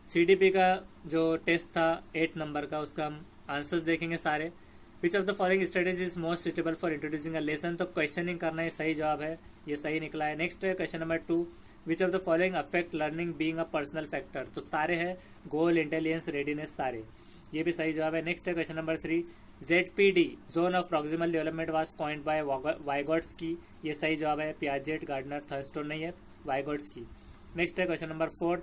CDP का जो test था 8 नंबर का, उसका हम आंसर्स देखेंगे सारे। विच of the following strategy is most suitable for introducing a lesson, तो क्वेश्चनिंग करना ये सही जवाब है, ये सही निकला है। नेक्स्ट है question number 2, which of the following affect learning being a personal factor, तो सारे हैं गोल, इंटेलिजेंस, रेडीनेस, सारे, ये भी सही जवाब है। नेक्स्ट है question number 3, ZPD zone of proximal development was coined by Vygotsky, ये सही जवाब है। पियाजेट, गार्डनर, थर्स्टोन नहीं है, वाइगोट्स्की। नेक्स्ट है question number 4,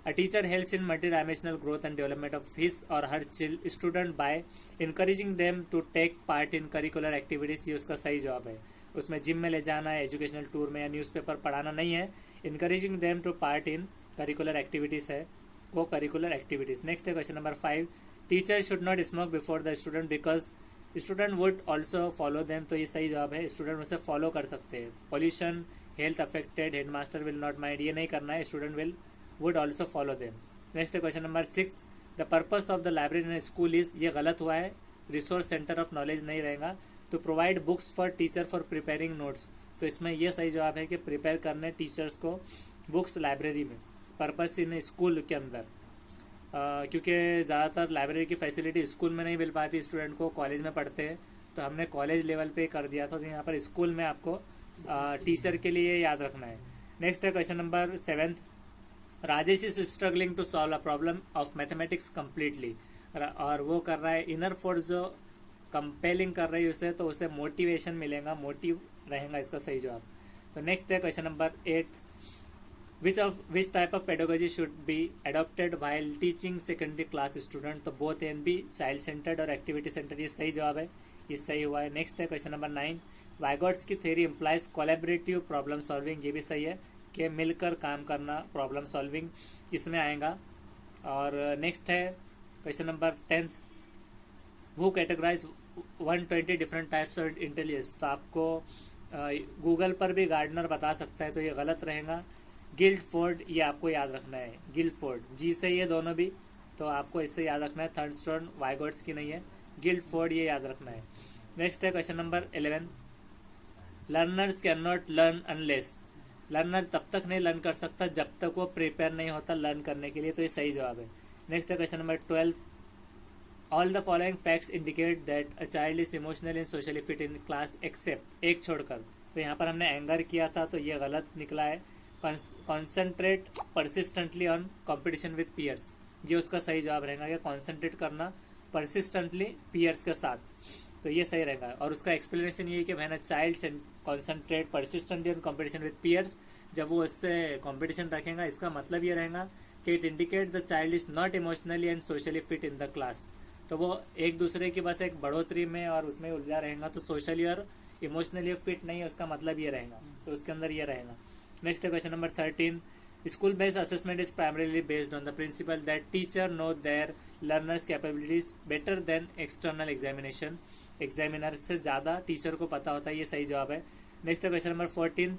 A teacher helps in multidimensional growth and development of his or her student by encouraging them to take part in curricular activities, ये उसका सही जवाब है। उसमें जिम में ले जाना है, एजुकेशनल टूर में या न्यूज़पेपर पढ़ाना नहीं है, encouraging them to part in curricular activities है वो करिकुलर एक्टिविटीज। नेक्स्ट है question number 5, teacher should not smoke before the student because student would also follow them, तो ये सही जवाब है, स्टूडेंट उसे फॉलो कर सकते हैं। Pollution, health affected, headmaster will not mind, ये नहीं करना है, student will would also follow them. Next है question number 6, the purpose of the library in school is, ये गलत हुआ है, रिसोर्स सेंटर ऑफ नॉलेज नहीं रहेगा, तो provide books for teacher for preparing notes, तो इसमें यह सही जवाब है कि प्रिपेयर करने टीचर्स को बुक्स लाइब्रेरी में, पर्पस इन स्कूल के अंदर, क्योंकि ज़्यादातर लाइब्रेरी की फैसिलिटी स्कूल में नहीं मिल पाती स्टूडेंट को, कॉलेज में पढ़ते हैं, तो हमने कॉलेज लेवल पे कर दिया था, तो यहाँ पर स्कूल में आपको टीचर के लिए याद रखना है। नेक्स्ट है question number 7, Rajesh is struggling to solve a problem of mathematics completely, और वो कर रहा है इनर फोर्स जो कंपेलिंग कर रही है उसे, तो उसे मोटिवेशन मिलेगा, मोटिव रहेगा इसका सही जवाब। तो नेक्स्ट है question number 8, which type of pedagogy should be adopted while teaching secondary class student, तो both A and B, child centered और activity centered, ये सही जवाब है, ये सही हुआ है। नेक्स्ट है क्वेश्चन नंबर 9, वाइगोट्स की theory implies collaborative problem solving, ये भी सही है कि मिलकर काम करना, प्रॉब्लम सॉल्विंग इसमें आएगा। और नेक्स्ट है क्वेश्चन नंबर 10, वो categorise 120 different types of intelligence, तो आपको गूगल पर भी गार्डनर बता सकता है, तो ये गलत रहेगा। गिल्डफोर्ड, ये आपको याद रखना है, गिल्डफोर्ड, जी से ये दोनों भी, तो आपको इससे याद रखना है, थर्स्टोन वाइगोट्स की नहीं है, गिल्डफोर्ड ये याद रखना है। नेक्स्ट है question number 11, learners can not learn unless, learner तब तक नहीं लर्न कर सकता जब तक वो प्रिपेयर नहीं होता लर्न करने के लिए, तो ये सही जवाब है। नेक्स्ट है question number 12, all the following facts indicate that a child is emotional and socially fit in class except, एक छोड़कर, तो यहाँ पर हमने एंगर किया था, तो ये गलत निकला है। Concentrate persistently on competition with peers, ये उसका सही जवाब रहेगा कि कॉन्सेंट्रेट करना परसिस्टेंटली पीयर्स के साथ, तो ये सही रहेगा। और उसका एक्सप्लेनेशन ये है कि मैंने child concentrate persistently on competition with peers, जब वो उससे कॉम्पिटिशन रखेगा इसका मतलब ये रहेगा कि it indicate the child is not emotionally and socially fit in the class, तो वो एक दूसरे की बस एक बढ़ोतरी में और उसमें उलझा रहेगा, तो सोशली और इमोशनली फिट नहीं है, उसका मतलब ये रहेगा, तो उसके अंदर ये रहेगा। नेक्स्ट है question number 13, school based assessment is primarily based on the principle that teacher know their learners capabilities better than external examination, examiner से ज़्यादा टीचर को पता होता है, ये सही जवाब है। नेक्स्ट है question number 14,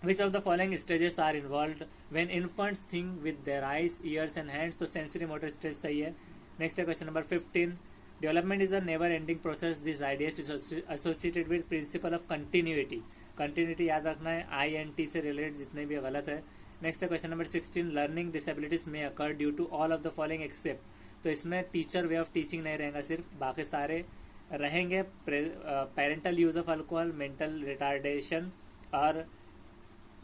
which of the following stages are involve when infants think with their eyes, ears and hands, तो सेंसरी मोटर स्टेज सही है। नेक्स्ट है question number 15, development is a never ending process, this idea is associated with principle of continuity, continuity याद रखना है, INT से related जितने भी गलत है। नेक्स्ट है क्वेश्चन नंबर 16, लर्निंग डिसेबिलिटीज में occur due to all of the following except, तो इसमें टीचर वे ऑफ टीचिंग नहीं रहेगा, सिर्फ बाकी सारे रहेंगे, parental use of alcohol, mental retardation और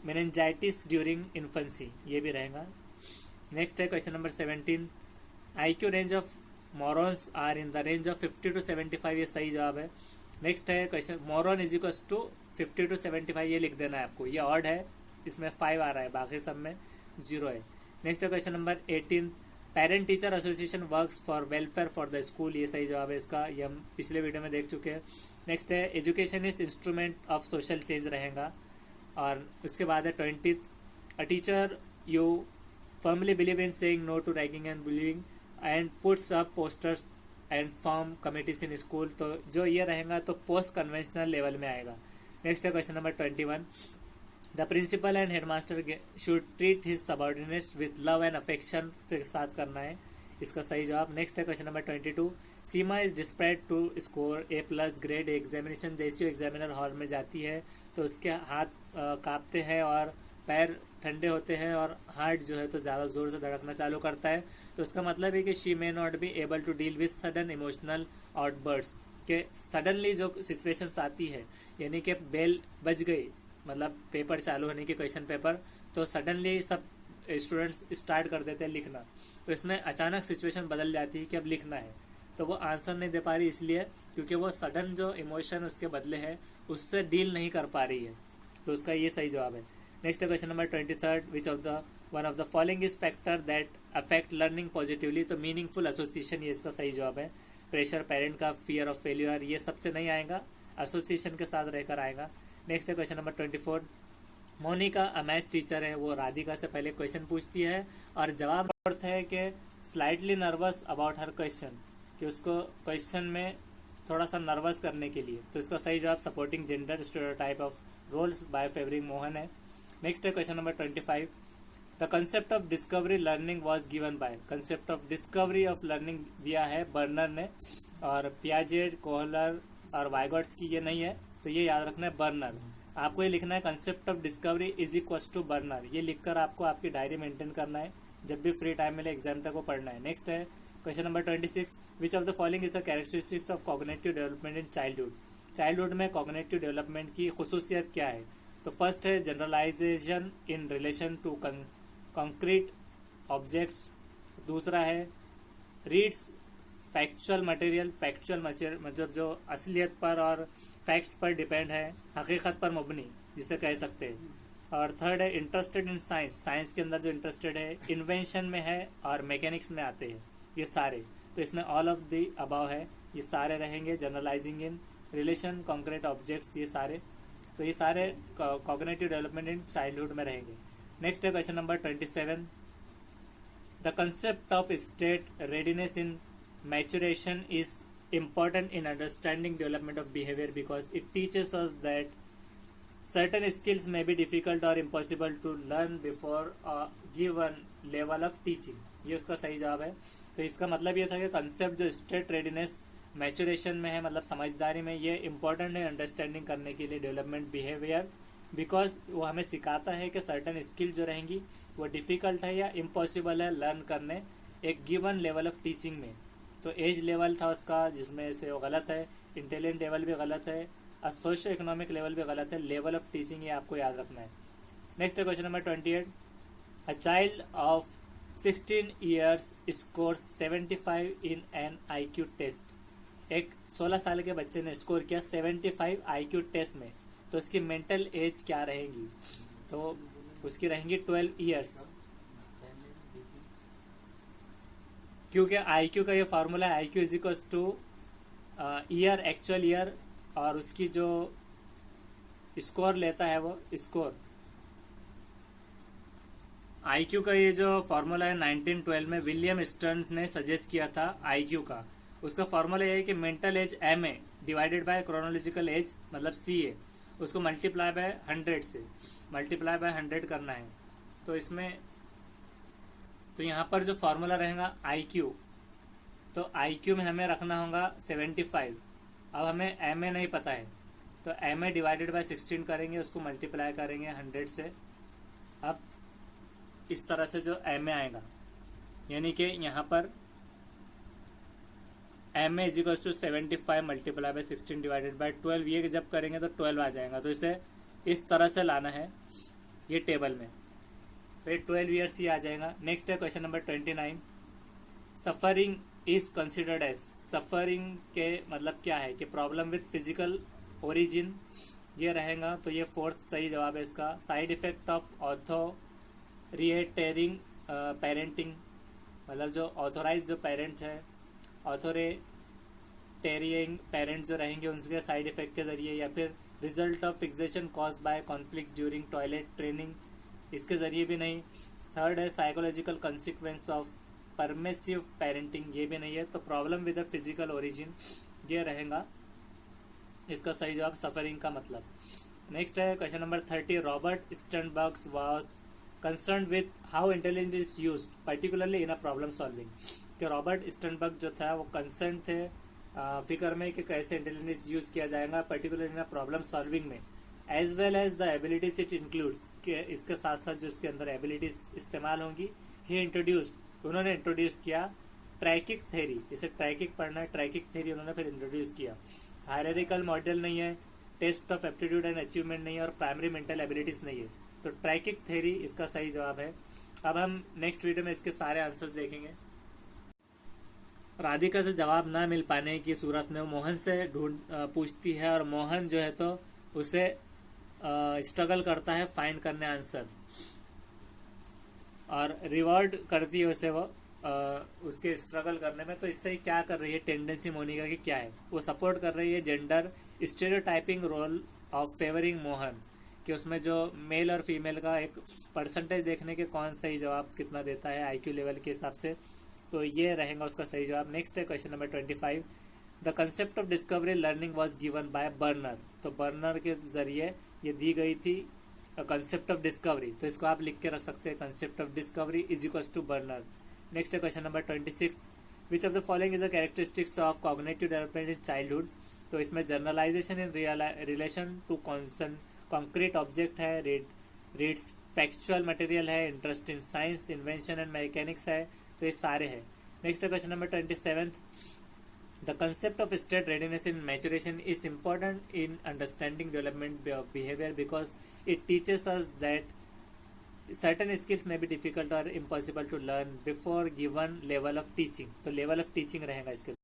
मेनिंजाइटिस ड्यूरिंग इन्फेंसी, ये भी रहेगा। नेक्स्ट है question number 17, IQ range of morons are in the range of 50 to 75, ये सही जवाब है। नेक्स्ट है question, moron is equal to 50 to 75, ये लिख देना है आपको, ये ऑड है, इसमें 5 आ रहा है, बाकी सब में 0 है। नेक्स्ट है question number 18, parent teacher association works for welfare for the school, ये सही जवाब है इसका, ये हम पिछले वीडियो में देख चुके हैं। नेक्स्ट है education is instrument of social change रहेगा। और उसके बाद है 20th, a teacher you firmly believe in saying no to ragging and bullying and puts up posters and form committees in school, तो जो ये रहेगा तो पोस्ट कन्वेंशनल लेवल में आएगा। नेक्स्ट है question number 21, the principal and headmaster should treat his subordinates with love and affection के साथ करना है, इसका सही जवाब। नेक्स्ट है question number 22, Seema is desperate to score A+ grade examination, जैसी एग्जामिनर हॉल में जाती है तो उसके हाथ कांपते हैं और पैर ठंडे होते हैं और हार्ट जो है तो ज़्यादा ज़ोर से धड़कना चालू करता है। तो उसका मतलब है कि she may not be able to deal with sudden emotional outbursts, के सडनली जो सिचुएशंस आती है, यानी कि बेल बज गई, मतलब पेपर चालू होने की क्वेश्चन पेपर, तो सडनली सब स्टूडेंट्स स्टार्ट कर देते हैं लिखना, तो इसमें अचानक सिचुएशन बदल जाती है कि अब लिखना है, तो वो आंसर नहीं दे पा रही इसलिए क्योंकि वो सडन जो इमोशन उसके बदले है उससे डील नहीं कर पा रही है। तो उसका ये सही जवाब है। Next question number 23, which of the one of the following is factor that affect learning positively, तो मीनिंगफुल एसोसिएशन ये इसका सही जवाब है। प्रेशर, पेरेंट का फियर ऑफ फेल्यूर, ये सबसे नहीं आएगा, एसोसिएशन के साथ रहकर आएगा। Next question number 24, Monika a maths teacher है, वो राधिका से पहले क्वेश्चन पूछती है और जवाब अर्थ है कि slightly nervous about her question, कि उसको क्वेश्चन में थोड़ा सा नर्वस करने के लिए। तो इसका सही जवाब supporting gender stereotype of roles by favouring Mohan है। नेक्स्ट है question number 25, the concept of discovery learning was given by, concept of discovery of learning दिया है बर्नर ने, और पियाजेट, कोहलर और वाइगॉट्स्की ये नहीं है, तो ये याद रखना है बर्नर। आपको ये लिखना है concept of discovery is equals to Bruner, ये लिखकर आपको आपकी डायरी मेंटेन करना है, जब भी फ्री टाइम मिले एग्जाम तक वो पढ़ना है। नेक्स्ट है question number 26, which of the following is a characteristics of cognitive development in childhood, childhood में कॉग्निटिव डेवलपमेंट की खुसूसियत क्या है। तो फर्स्ट है generalisation in relation to concrete objects, दूसरा है रीड्स फैक्चुअल मटेरियल, फैक्चुअल मतलब जो असलियत पर और फैक्ट्स पर डिपेंड है, हकीकत पर मबनी जिसे कह सकते हैं, और थर्ड है इंटरेस्टेड इन साइंस, साइंस के अंदर जो इंटरेस्टेड है, इन्वेंशन में है और मैकेनिक्स में आते हैं ये सारे। तो इसमें ऑल ऑफ द अबाव है, ये सारे रहेंगे। Generalising in relation, concrete objects, ये सारे, तो ये सारे कॉग्निटिव डेवलपमेंट इन चाइल्डहुड में रहेंगे। नेक्स्ट है question number 27, the concept of state readiness in maturation is important in understanding development of behavior because it teaches us that certain skills may be difficult or impossible to learn before a given level of teaching, ये उसका सही जवाब है। तो इसका मतलब ये था कि कंसेप्ट जो स्टेट रेडीनेस मैचुरेशन में है, मतलब समझदारी में, ये इंपॉर्टेंट है अंडरस्टैंडिंग करने के लिए डेवलपमेंट बिहेवियर, बिकॉज वो हमें सिखाता है कि सर्टन स्किल जो रहेंगी वो डिफ़िकल्ट है या इम्पॉसिबल है लर्न करने एक गिवन लेवल ऑफ टीचिंग में। तो एज लेवल था उसका जिसमें से वो गलत है, इंटेलिजेंट लेवल भी गलत है और सोशो इकोनॉमिक लेवल भी गलत है, लेवल ऑफ टीचिंग ये आपको याद रखना है। नेक्स्ट है question number 28, a child of 16 years score 75 in an IQ test, एक 16 साल के बच्चे ने स्कोर किया 75 IQ टेस्ट में, तो उसकी मेंटल एज क्या रहेगी। तो उसकी रहेंगी 12 ईयर्स, क्योंकि IQ का ये फार्मूला है IQ is equals two year, actual year, और उसकी जो स्कोर लेता है वो स्कोर। IQ का ये जो फार्मूला है 1912 में विलियम स्टर्न्स ने सजेस्ट किया था IQ का। उसका फार्मूला ये है कि mental as MA divided by chronological age मतलब CA, उसको मल्टीप्लाई बाय 100 से मल्टीप्लाई बाय 100 करना है। तो इसमें तो यहाँ पर जो फार्मूला रहेगा IQ, तो IQ में हमें रखना होगा 75। अब हमें MA नहीं पता है, तो MA डिवाइडेड बाय 16 करेंगे, उसको मल्टीप्लाई करेंगे 100 से। अब इस तरह से जो MA आएगा, यानी कि यहाँ पर MA is equals to 75 multiply by 16 divided by 12, ये जब करेंगे तो 12 आ जाएगा। तो इसे इस तरह से लाना है ये टेबल में, तो ये 12 ईयर्स ही आ जाएगा। नेक्स्ट है question number 29, suffering is considered as, suffering के मतलब क्या है कि प्रॉब्लम विद फिजिकल ओरिजिन, ये रहेगा। तो ये फोर्थ सही जवाब है इसका। साइड इफेक्ट ऑफ ऑथोरिटेरिंग पेरेंटिंग, मतलब जो ऑथोराइज जो पेरेंट है, ऑथोरिटेरिंग पेरेंट जो रहेंगे उनके साइड इफेक्ट के जरिए, या फिर result of fixation cause by conflict during toilet training, इसके जरिए भी नहीं। थर्ड है psychological consequence of permissive parenting, ये भी नहीं है। तो problem with the physical origin ये रहेगा इसका सही जवाब, सफरिंग का मतलब। नेक्स्ट है question number 30, Robert Sternberg was concern with how intelligence is used particularly in a problem solving, कि रॉबर्ट स्टर्नबर्ग जो था वो कंसर्न थे फिक्र में कि कैसे इंटेलिजेंस यूज किया जाएगा particularly in a problem solving में। As well as the abilities it includes, कि इसके साथ साथ जो इसके अंदर एबिलिटीज इस्तेमाल होंगी। ही इंट्रोड्यूस्ड, उन्होंने इंट्रोड्यूस किया ट्रैकिक थेरी, इसे ट्रैकिक पढ़ना है, ट्रैकिक थेरी उन्होंने फिर इंट्रोड्यूस किया। हायरार्किकल मॉडल नहीं है, test of aptitude and achievement नहीं है, और प्राइमरी मेंटल एबिलिटीज नहीं है, तो ट्रैकिक थेरी इसका सही जवाब है। अब हम नेक्स्ट वीडियो में इसके सारे आंसर्स देखेंगे। राधिका से जवाब ना मिल पाने की सूरत में वो मोहन से पूछती है, और मोहन जो है तो उसे स्ट्रगल करता है फाइंड करने आंसर, और रिवॉर्ड करती है उसे वो उसके स्ट्रगल करने में। तो इससे क्या कर रही है टेंडेंसी मोनिका की क्या है, वो सपोर्ट कर रही है gender stereotyping role of favouring Mohan, कि उसमें जो मेल और फीमेल का एक परसेंटेज देखने के कौन सही जवाब कितना देता है आईक्यू लेवल के हिसाब से, तो ये रहेगा उसका सही जवाब। नेक्स्ट है question number 25, the concept of discovery learning was given bye burner, तो बर्नर के जरिए ये दी गई थी कंसेप्ट ऑफ डिस्कवरी, तो इसको आप लिख के रख सकते हैं, concept of discovery is equals to Bruner. Next है question number 26, which of the following is the characteristics of cognitive development in childhood, तो इसमें generalisation in relation to concrete object है, रीड्स फैक्चुअल मटेरियल है, interest in science, invention and mechanics है, तो ये सारे हैं। नेक्स्ट है question number 27, the concept of state readiness in maturation is important in understanding development of behaviour because it teaches us that certain skills may be difficult or impossible to learn before given level of teaching, तो level of teaching रहेगा इसके